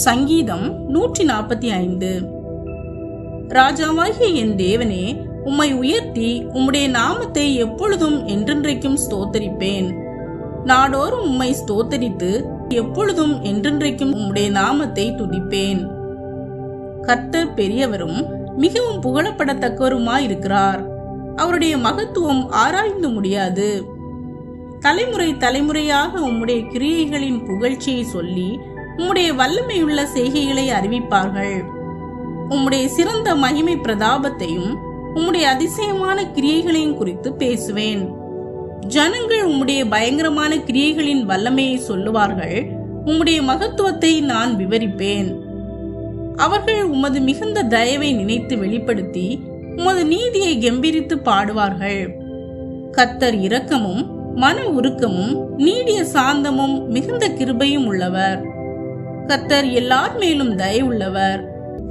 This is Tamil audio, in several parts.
சங்கீதம் 145. ராஜாவாகிய என் தேவனே, உம்மை உயர்த்தி உம்முடைய நாமத்தை எப்பொழுதும் என்றென்றைக்கும் ஸ்தோத்தரிப்பேன். நாடோறும் உம்மை ஸ்தோத்தரித்து எப்பொழுதும் என்றென்றைக்கும் உம்முடைய நாமத்தை துதிப்பேன். கர்த்தர் பெரியவரும் மிகவும் புகழப்படத்தக்கவருமாயிருக்கிறார். அவருடைய மகத்துவம் ஆராய்ந்து முடியாது. தலைமுறை தலைமுறையாக உம்முடைய கிரியைகளின் புகழ்ச்சியை சொல்லி உம்முடைய வல்லமையுள்ள செய்கைகளை அறிவிப்பார்கள். உம்முடைய சிறந்த மகிமை பிரதாபத்தையும் உம்முடைய அதிசயமான கிரியைகளையும் குறித்து பேசுவேன். ஜனங்கள் உம்முடைய பயங்கரமான கிரியைகளின் வல்லமையை சொல்லுவார்கள். உம்முடைய மகத்துவத்தை நான் விவரிப்பேன். அவர்கள் உமது மிகுந்த தயவை நினைத்து வெளிப்படுத்தி உமது நீதியை கெம்பீரித்து பாடுவார்கள். கர்த்தர் இரக்கமும் மன உருக்கமும் நீடிய சாந்தமும் மிகுந்த கிருபையும் உள்ளவர். கர்த்தர் எல்லார் மேலும் தயவுள்ளவர்.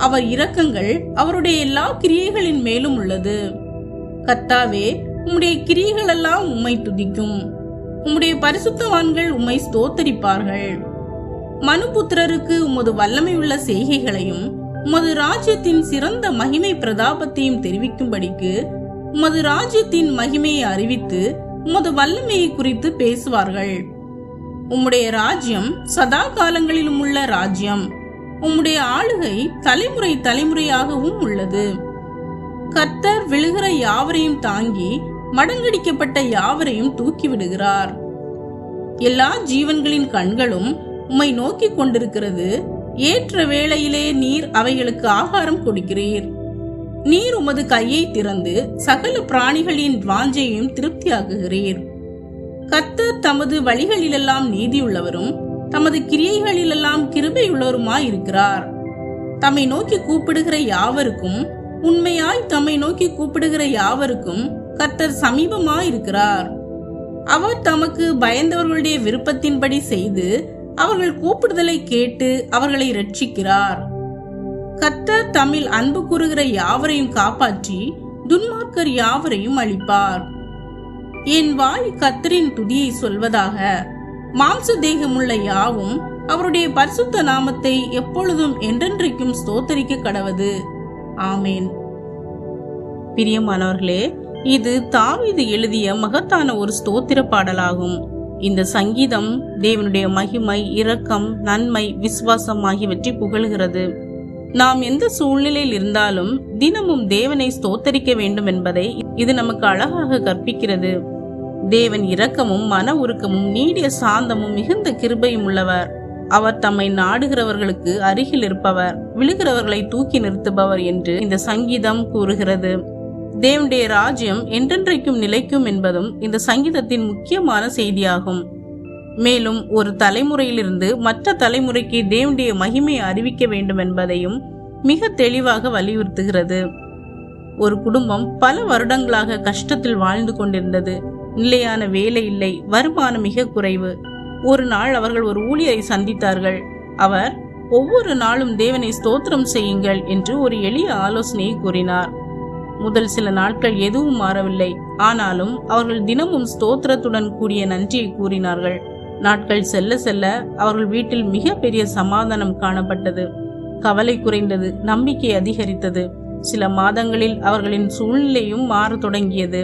அவர் இரக்கங்கள் அவருடைய எல்லா கிரியைகளின் மேலும் உள்ளது. கர்த்தாவே, உம்முடைய கிரியைகள் எல்லாம் உம்மை துதிக்கும். உம்முடைய பரிசுத்தவான்கள் உம்மை ஸ்தோத்தரிப்பார்கள். மனுபுத்திரருக்கு உமது வல்லமையுள்ள செய்கைகளையும் உமது ராஜ்யத்தின் சிறந்த மகிமை பிரதாபத்தையும் தெரிவிக்கும்படிக்கு உமது ராஜ்யத்தின் மகிமையை அறிவித்து உமது வல்லமையை குறித்து பேசுவார்கள். உம்முடைய ராஜ்யம் சதா காலங்களிலும் உள்ள ராஜ்யம். உம்முடைய ஆளுகை தலைமுறை தலைமுறையாகவும் உள்ளது. கர்த்தர் விழுகிற யாவரையும் தாங்கி மடங்கடிக்கப்பட்ட யாவரையும் தூக்கிவிடுகிறார். எல்லா ஜீவன்களின் கண்களும் உம்மை நோக்கி கொண்டிருக்கிறது. ஏற்ற வேளையிலே நீர் அவைகளுக்கு ஆகாரம் கொடுக்கிறீர். நீர் உமது கையை திறந்து சகல பிராணிகளின் வாஞ்சையும் திருப்தியாக்குகிறீர். கர்த்தர் தமது வழிகளிலெல்லாம் நீதியுள்ளவரும் தமது கிரியைகளிலெல்லாம் கிருபையுள்ளவருமாயிருக்கிறார். தம்மை நோக்கி கூப்பிடுகிற யாவருக்கும், உண்மையாய் தம்மை நோக்கி கூப்பிடுகிற யாவருக்கும் கர்த்தர் சமீபமாயிருக்கிறார். அவர் தமக்கு பயந்தவர்களுடைய விருப்பத்தின்படி செய்து அவர்கள் கூப்பிடுதலை கேட்டு அவர்களை இரட்சிக்கிறார். கர்த்தர் தம்மில் அன்பு கூறுகிற யாவரையும் காப்பாற்றி துன்மார்க்கர் யாவரையும் அழிப்பார். என் வாய் கர்த்தரின் துதியை சொல்வதாக. மாம்ச தேகமுள்ள யாவும் அவருடைய பரிசுத்த நாமத்தை எப்பொழுதும் என்றென்றைக்கும் ஸ்தோத்தரிக்க கடவது. ஆமேன். பிரியமானவர்களே, இது தாவீது எழுதிய மகத்தான ஒரு ஸ்தோத்திர பாடலாகும். இந்த சங்கீதம் தேவனுடைய மகிமை, இரக்கம், நன்மை, விசுவாசம் ஆகியவற்றை புகழ்கிறது. நாம் எந்த சூழ்நிலையில் இருந்தாலும் தினமும் தேவனை ஸ்தோத்தரிக்க வேண்டும் என்பதை இது நமக்கு அழகாக கற்பிக்கிறது. தேவன் இரக்கமும் மன உருக்கமும் நீடிய சாந்தமும் மிகுந்த கிருபையும் உள்ளவர். அவர் தம்மை நாடுகிறவர்களுக்கு அருகில் இருப்பவர், விழுகிறவர்களை தூக்கி நிறுத்துபவர் என்று இந்த சங்கீதம் கூறுகிறது. தேவனுடைய ராஜ்யம் என்றென்றைக்கும் நிலைக்கும் என்பதும் இந்த சங்கீதத்தின் முக்கியமான செய்தியாகும். மேலும் ஒரு தலைமுறையிலிருந்து மற்ற தலைமுறைக்கு தேவனுடைய மகிமையை அறிவிக்க வேண்டும் என்பதையும் மிக தெளிவாக வலியுறுத்துகிறது. ஒரு குடும்பம் பல வருடங்களாக கஷ்டத்தில் வாழ்ந்து கொண்டிருந்தது. நிலையான வேலை இல்லை, வருமானம் மிக குறைவு. ஒரு நாள் அவர்கள் ஒரு ஊழியரை சந்தித்தார்கள். அவர் ஒவ்வொரு நாளும் தேவனை ஸ்தோத்திரம் செய்யுங்கள் என்று ஒரு எளிய ஆலோசனையை கூறினார். முதல் சில நாட்கள் எதுவும் மாறவில்லை. ஆனாலும் அவர்கள் தினமும் ஸ்தோத்திரத்துடன் கூடிய நன்றியை கூறினார்கள். நாட்கள் செல்ல செல்ல அவர்கள் வீட்டில் மிக பெரிய சமாதானம் காணப்பட்டது. கவலை குறைந்தது, நம்பிக்கை அதிகரித்தது. சில மாதங்களில் அவர்களின் சூழ்நிலையும் மாற தொடங்கியது.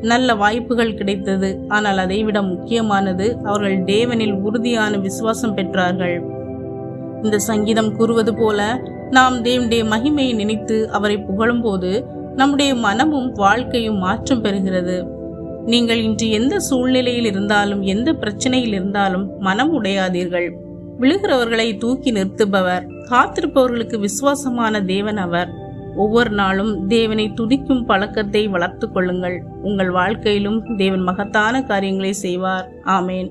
நல்ல வாய்ப்புகள் கிடைத்தது. ஆனால் அதைவிட முக்கியமானது, அவர்கள் தேவனில் உறுதியான விசுவாசம் பெற்றார்கள். இந்த சங்கீதம் கூறுவது போல நாம் தேவனுடைய மகிமையை நினைத்து அவரை புகழும் போது நம்முடைய மனமும் வாழ்க்கையும் மாற்றம் பெறுகிறது. நீங்கள் இன்று எந்த சூழ்நிலையில் இருந்தாலும், எந்த பிரச்சனையில் இருந்தாலும் மனம் உடையாதீர்கள். விழுகிறவர்களை தூக்கி நிறுத்துபவர், காத்திருப்பவர்களுக்கு விசுவாசமான தேவன் அவர். ஒவ்வொரு நாளும் தேவனை துதிக்கும் பழக்கத்தை வளர்த்து கொள்ளுங்கள். உங்கள் வாழ்க்கையிலும் தேவன் மகத்தான காரியங்களை செய்வார். ஆமேன்.